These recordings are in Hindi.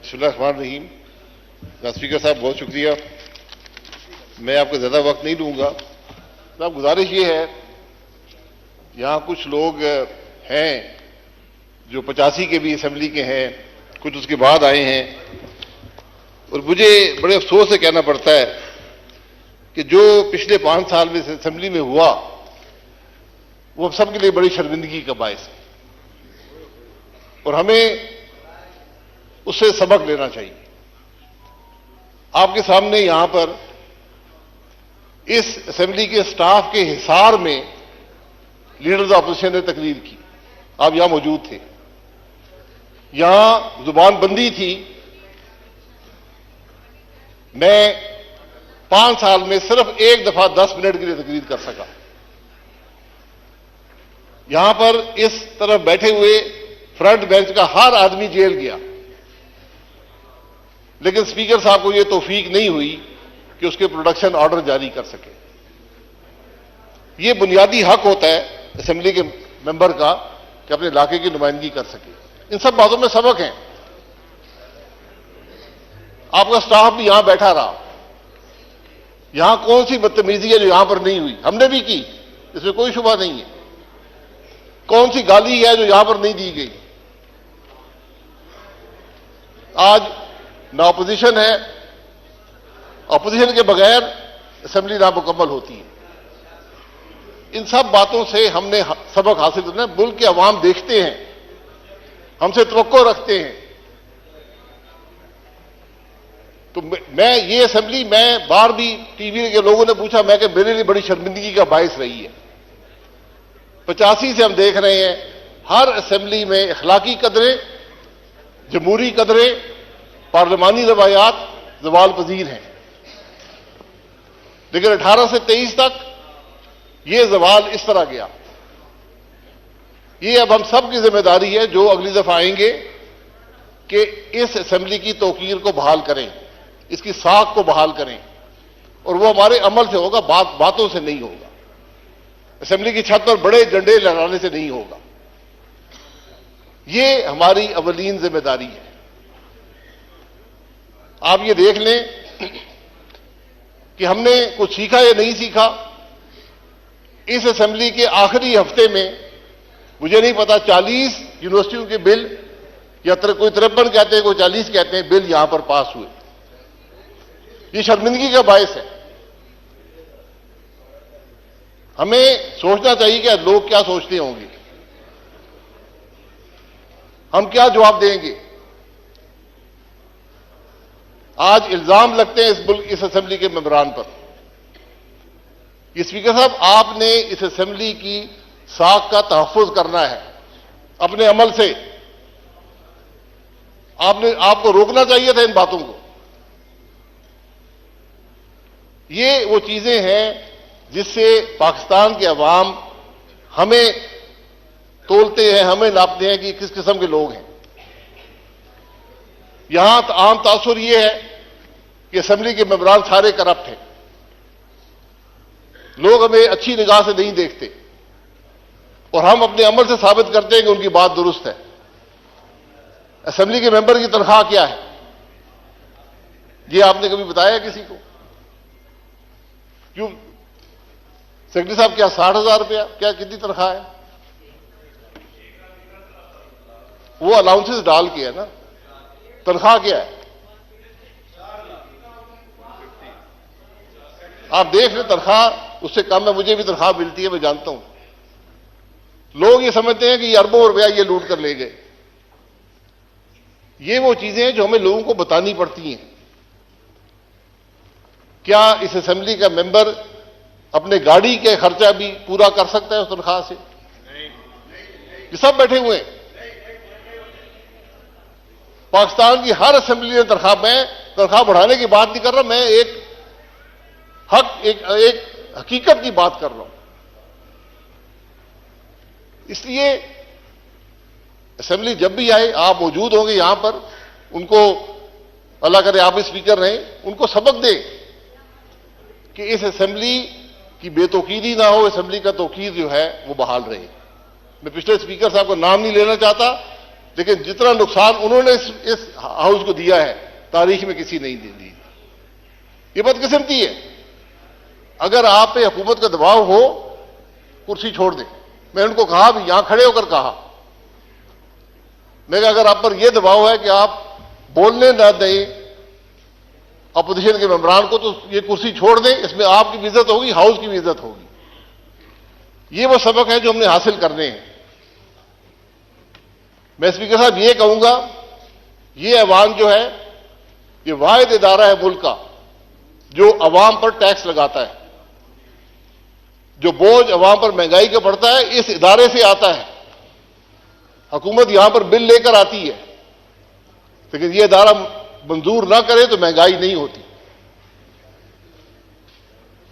बिस्मिल्लाहिर्रहमानिर्रहीम। स्पीकर साहब बहुत शुक्रिया। मैं आपका ज़्यादा वक्त नहीं लूँगा। साहब गुजारिश ये है, यहाँ कुछ लोग हैं जो 85 के भी असेंबली के हैं, कुछ उसके बाद आए हैं, और मुझे बड़े अफसोस से कहना पड़ता है कि जो पिछले 5 साल में असेंबली में हुआ वो सबके लिए बड़ी शर्मिंदगी का बायस है और हमें उससे सबक लेना चाहिए। आपके सामने यहां पर इस असेंबली के स्टाफ के हिसार में लीडर्स ऑपोजिशन ने तकरीर की। आप यहां मौजूद थे, यहां जुबान बंदी थी। मैं 5 साल में सिर्फ एक दफा 10 मिनट के लिए तकरीर कर सका। यहां पर इस तरफ बैठे हुए फ्रंट बेंच का हर आदमी जेल गया, लेकिन स्पीकर साहब को यह तौफीक नहीं हुई कि उसके प्रोडक्शन ऑर्डर जारी कर सके। यह बुनियादी हक होता है असेंबली के मेंबर का कि अपने इलाके की नुमाइंदगी कर सके। इन सब बातों में सबक है। आपका स्टाफ भी यहां बैठा रहा। यहां कौन सी बदतमीजी है जो यहां पर नहीं हुई? हमने भी की, इसमें कोई शुबा नहीं है। कौन सी गाली है जो यहां पर नहीं दी गई? आज ना अपोजिशन है, अपोजिशन के बगैर असेंबली नामुकम्मल होती है। इन सब बातों से हमने सबक हासिल करना है। मुल्क के अवाम देखते हैं, हमसे तवक्को रखते हैं। तो मैं ये असेंबली, मैं बार भी टीवी के लोगों ने पूछा, मैं कि मेरे लिए बड़ी शर्मिंदगी का बायस रही है। 85 से हम देख रहे हैं हर असेंबली में अखलाकी कदरें, जमहूरी कदरें, पार्लिमानी रवायात ज़वाल पजीर हैं, लेकिन 18 से 23 तक यह ज़वाल इस तरह गया। ये अब हम सब की जिम्मेदारी है जो अगली दफा आएंगे कि इस असेंबली की तौकीर को बहाल करें, इसकी साख को बहाल करें, और वो हमारे अमल से होगा, बातों से नहीं होगा। असेंबली की छत पर बड़े झंडे लहराने से नहीं होगा। ये हमारी अवलीन जिम्मेदारी है। आप ये देख लें कि हमने कुछ सीखा या नहीं सीखा। इस असेंबली के आखिरी हफ्ते में मुझे नहीं पता 40 यूनिवर्सिटियों के बिल, या कोई 53 कहते हैं, कोई 40 कहते हैं, बिल यहां पर पास हुए। ये शर्मिंदगी का बायस है। हमें सोचना चाहिए कि लोग क्या सोचते होंगे, हम क्या जवाब देंगे। आज इल्जाम लगते हैं इस असेंबली के मेंबरान पर। ये स्पीकर साहब, आपने इस असेंबली की साख का तहफ़्फ़ुज़ करना है अपने अमल से। आपको रोकना चाहिए था इन बातों को। ये वो चीजें हैं जिससे पाकिस्तान के अवाम हमें तोलते हैं, हमें नापते हैं कि किस किस्म के लोग हैं। यहां आम तासुर यह है कि असेंबली के मेंबरान सारे करप्ट हैं। लोग हमें अच्छी निगाह से नहीं देखते और हम अपने अमल से साबित करते हैं कि उनकी बात दुरुस्त है। असेंबली के मेंबर की तनख्वाह क्या है, यह आपने कभी बताया किसी को? क्यों सेक्रेटरी साहब, क्या 60,000 रुपया, क्या कितनी तनख्वाह है? वो अलाउंसेस डाल के है ना, तनख्वाह क्या है? आप देख लें, तनख्वाह उससे कम है। मुझे भी तनख्वाह मिलती है, मैं जानता हूं। लोग ये समझते हैं कि ये अरबों रुपया ये लूट कर ले गए। ये वो चीजें हैं जो हमें लोगों को बतानी पड़ती हैं। क्या इस असेंबली का मेंबर अपने गाड़ी के खर्चा भी पूरा कर सकता है उस तनख्वाह से? ये सब बैठे हुए हैं। पाकिस्तान की हर असेंबली ने तनख्वाह, मैं तनख्वाह बढ़ाने की बात नहीं कर रहा, मैं एक हकीकत की बात कर रहा हूं। इसलिए असेंबली जब भी आए, आप मौजूद होंगे यहां पर, उनको अल्लाह करे आप भी स्पीकर रहें, उनको सबक दें कि इस असेंबली की बेतौकीरी ना हो, असेंबली का तौकीर जो है वो बहाल रहे। मैं पिछले स्पीकर साहब का नाम नहीं लेना चाहता, लेकिन जितना नुकसान उन्होंने इस हाउस को दिया है तारीख में किसी नहीं दी। ये बदकिस्मती है। अगर आप पे हुकूमत का दबाव हो, कुर्सी छोड़ दें। मैं उनको कहा भी, यहां खड़े होकर कहा, मैं अगर आप पर यह दबाव है कि आप बोलने ना दें अपोजिशन के मेंबरान को, तो ये कुर्सी छोड़ दें। इसमें आपकी भी इज्जत होगी, हाउस की भी इज्जत होगी। ये वो सबक है जो हमने हासिल करने हैं। मैं स्पीकर साहब ये कहूंगा, ये ऐवान जो है, ये वाहिद इदारा है मुल्क का जो अवाम पर टैक्स लगाता है। जो बोझ अवाम पर महंगाई का पड़ता है, इस इदारे से आता है। हुकूमत यहां पर बिल लेकर आती है, लेकिन यह इदारा मंजूर ना करे तो महंगाई नहीं होती।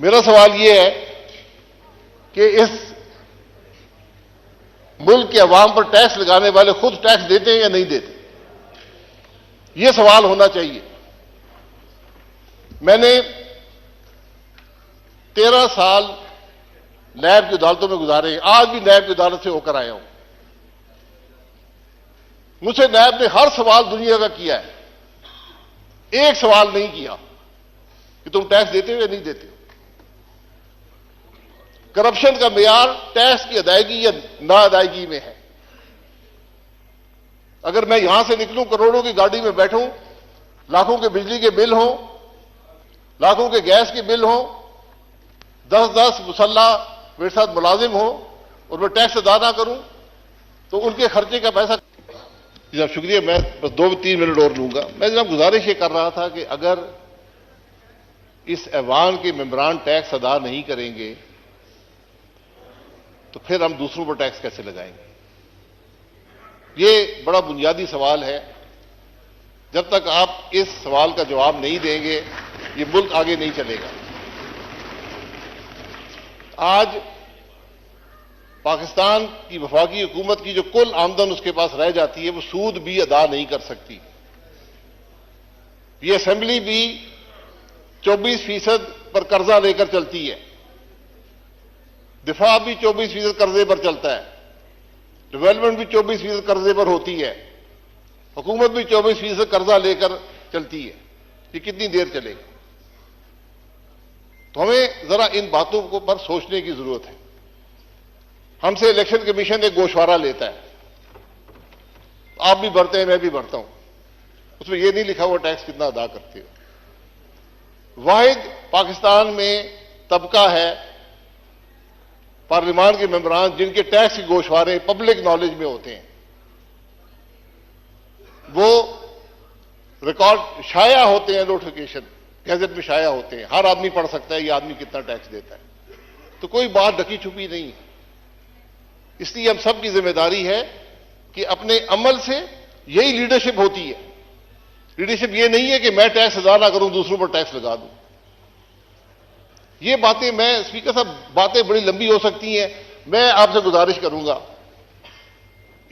मेरा सवाल यह है कि इस मुल्क के अवाम पर टैक्स लगाने वाले खुद टैक्स देते हैं या नहीं देते? यह सवाल होना चाहिए। मैंने 13 साल नैब की अदालतों में गुजारे हैं। आज भी नैब की अदालत से होकर आया हूं। मुझसे नैब ने हर सवाल दुनिया का किया है, एक सवाल नहीं किया कि तुम टैक्स देते हो या नहीं देते हो। करप्शन का मेयार टैक्स की अदायगी या ना अदायगी में है। अगर मैं यहां से निकलूं, करोड़ों की गाड़ी में बैठूं, लाखों के बिजली के बिल हों, लाखों के गैस के बिल हों, 10-10 मुसल्ला मेरे साथ मुलाजिम हो और मैं टैक्स अदा ना करूं, तो उनके खर्चे का पैसा। जनाब शुक्रिया। मैं बस 2-3 मिनट और लूंगा। मैं जनाब गुजारिश ये कर रहा था कि अगर इस ऐवान के मेंबरान टैक्स अदा नहीं करेंगे तो फिर हम दूसरों पर टैक्स कैसे लगाएंगे? ये बड़ा बुनियादी सवाल है। जब तक आप इस सवाल का जवाब नहीं देंगे, ये मुल्क आगे नहीं चलेगा। आज पाकिस्तान की वफाकी हुकूमत की जो कुल आमदन उसके पास रह जाती है, वो सूद भी अदा नहीं कर सकती। ये असेंबली भी 24% पर कर्जा लेकर चलती है, दिफा भी 24% कर्जे पर चलता है, डेवलपमेंट भी 24% कर्जे पर होती है, हुकूमत भी 24% कर्जा लेकर चलती है। ये कितनी देर चलेगा? तो हमें जरा इन बातों को पर सोचने की जरूरत है। हमसे इलेक्शन कमीशन एक गोशवारा लेता है, आप भी भरते हैं, मैं भी भरता हूं, उसमें यह नहीं लिखा हुआ टैक्स कितना अदा करते हो। वाहिद पाकिस्तान में तबका है पार्लियामान के मेंबरान जिनके टैक्स के गोशवारे पब्लिक नॉलेज में होते हैं। वो रिकॉर्ड शाया होते हैं, नोटिफिकेशन गैजेट में शाया होते हैं, हर आदमी पढ़ सकता है ये आदमी कितना टैक्स देता है। तो कोई बात ढकी छुपी नहीं है। इसलिए हम सब की जिम्मेदारी है कि अपने अमल से, यही लीडरशिप होती है। लीडरशिप ये नहीं है कि मैं टैक्स अदा ना करूं, दूसरों पर टैक्स लगा दूं। ये बातें, मैं स्पीकर साहब, बातें बड़ी लंबी हो सकती हैं। मैं आपसे गुजारिश करूंगा,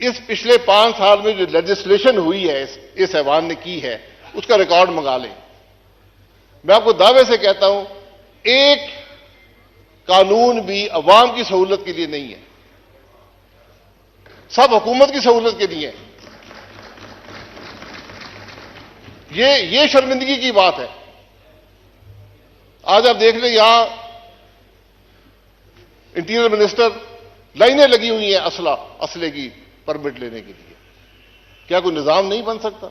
इस पिछले 5 साल में जो लेजिस्लेशन हुई है इस ऐवान ने की है, उसका रिकॉर्ड मंगा लें। मैं आपको दावे से कहता हूं, एक कानून भी अवाम की सहूलत के लिए नहीं है, सब हुकूमत की सहूलत के लिए है। ये शर्मिंदगी की बात है। आज आप देख लें, यहां इंटीरियर मिनिस्टर, लाइनें लगी हुई हैं असले की परमिट लेने के लिए। क्या कोई निजाम नहीं बन सकता?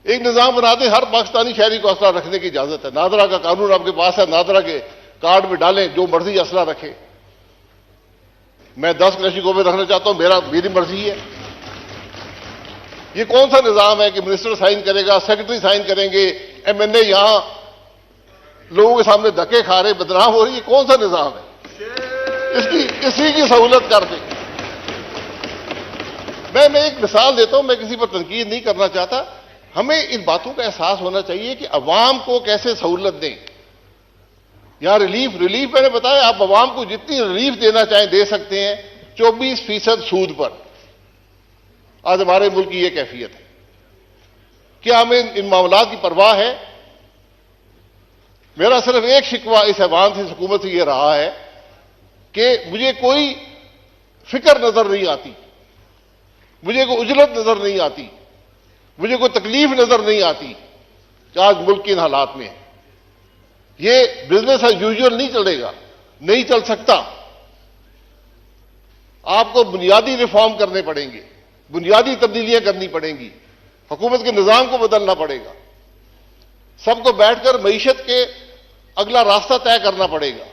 एक निजाम बनाते, हर पाकिस्तानी शहरी को असला रखने की इजाजत है। नादरा का कानून आपके पास है, नादरा के कार्ड में डालें, जो मर्जी असला रखे। मैं 10 क्लैशिकों में रखना चाहता हूं, मेरी मर्जी है। ये कौन सा निजाम है कि मिनिस्टर साइन करेगा, सेक्रेटरी साइन करेंगे, एमएनए यहां लोगों के सामने धक्के खा रहे, बदनाम हो रही? ये कौन सा निजाम है? इसी की सहूलत कर दें। मैं एक मिसाल देता हूं, मैं किसी पर तनकीद नहीं करना चाहता। हमें इन बातों का एहसास होना चाहिए कि अवाम को कैसे सहूलत दें। यहां रिलीफ मैंने बताया, आप अवाम को जितनी रिलीफ देना चाहें दे सकते हैं, 24% सूद पर। आज हमारे मुल्क की यह कैफियत है। क्या हमें इन मामलात की परवाह है? मेरा सिर्फ एक शिकवा इस ऐवान से, हुकूमत से यह रहा है कि मुझे कोई फिक्र नजर नहीं आती मुझे कोई उजलत नजर नहीं आती, मुझे कोई तकलीफ नजर नहीं आती कि आज मुल्क के इन हालात में है। ये बिजनेस एज यूजुअल नहीं चलेगा, नहीं चल सकता। आपको बुनियादी रिफॉर्म करने पड़ेंगे, बुनियादी तब्दीलियां करनी पड़ेंगी, हुकूमत के निजाम को बदलना पड़ेगा, सबको बैठकर मईशत के अगला रास्ता तय करना पड़ेगा।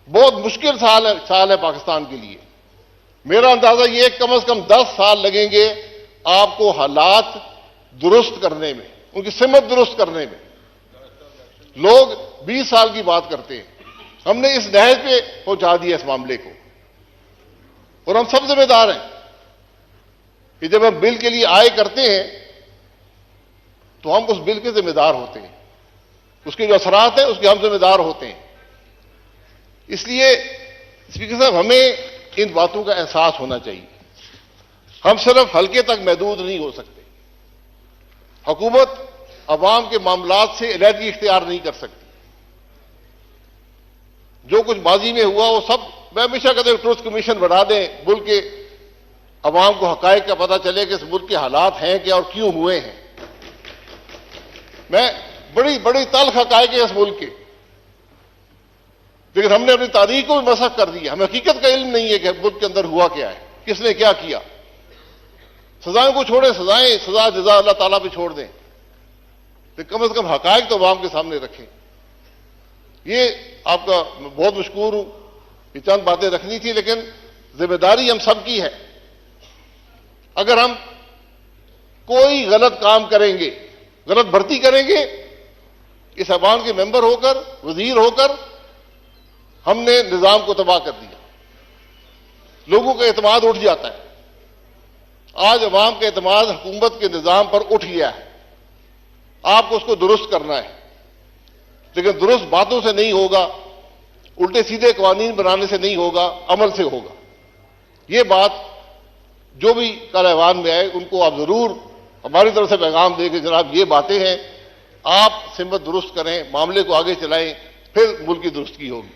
बहुत मुश्किल साल है पाकिस्तान के लिए। मेरा अंदाजा यह कम से कम 10 साल लगेंगे आपको हालात दुरुस्त करने में, उनकी सिमत दुरुस्त करने में। लोग 20 साल की बात करते हैं, हमने इस नहज पे पहुंचा दिया इस मामले को, और हम सब जिम्मेदार हैं कि जब हम बिल के लिए आय करते हैं तो हम उस बिल के जिम्मेदार होते हैं, उसके जो असरात हैं उसके हम जिम्मेदार होते हैं। इसलिए स्पीकर साहब, हमें इन बातों का एहसास होना चाहिए। हम सिर्फ हल्के तक महदूद नहीं हो सकते। हुकूमत अवाम के मामलात से अलहदगी इख्तियार नहीं कर सकती। जो कुछ माजी में हुआ वो सब, मैं हमेशा कहता हूं ट्रुथ कमीशन बढ़ा दें, मुल्क के अवाम को हकायक का पता चले कि इस मुल्क के हालात हैं क्या और क्यों हुए हैं। मैं बड़ी बड़ी तल्ख हकायक है इस मुल्क के, लेकिन हमने अपनी तारीख को भी मसख कर दिया। हमें हकीकत का इल्म नहीं है कि मुल्क के अंदर हुआ क्या है, किसने क्या किया। सजाओं को छोड़े, सजा जजा अल्लाह ताला पे छोड़ दें, तो कम से कम हकायक तो अवाम के सामने रखें। ये आपका बहुत मशकूर हूं, ये चंद बातें रखनी थी, लेकिन जिम्मेदारी हम सबकी है। अगर हम कोई गलत काम करेंगे, गलत भर्ती करेंगे, इस अवाम के मेंबर होकर, वजीर होकर हमने निजाम को तबाह कर दिया। लोगों का एतमाद उठ जाता है। आज अवाम का एतमाद हुकूमत के निजाम पर उठ गया है। आपको उसको दुरुस्त करना है, लेकिन दुरुस्त बातों से नहीं होगा, उल्टे सीधे कानून बनाने से नहीं होगा, अमल से होगा। ये बात जो भी कल ऐवान में आए उनको आप जरूर हमारी तरफ से पैगाम दें कि जनाब ये बातें हैं, आप सिमत दुरुस्त करें, मामले को आगे चलाएं, फिर मुल्क की दुरुस्ती होगी।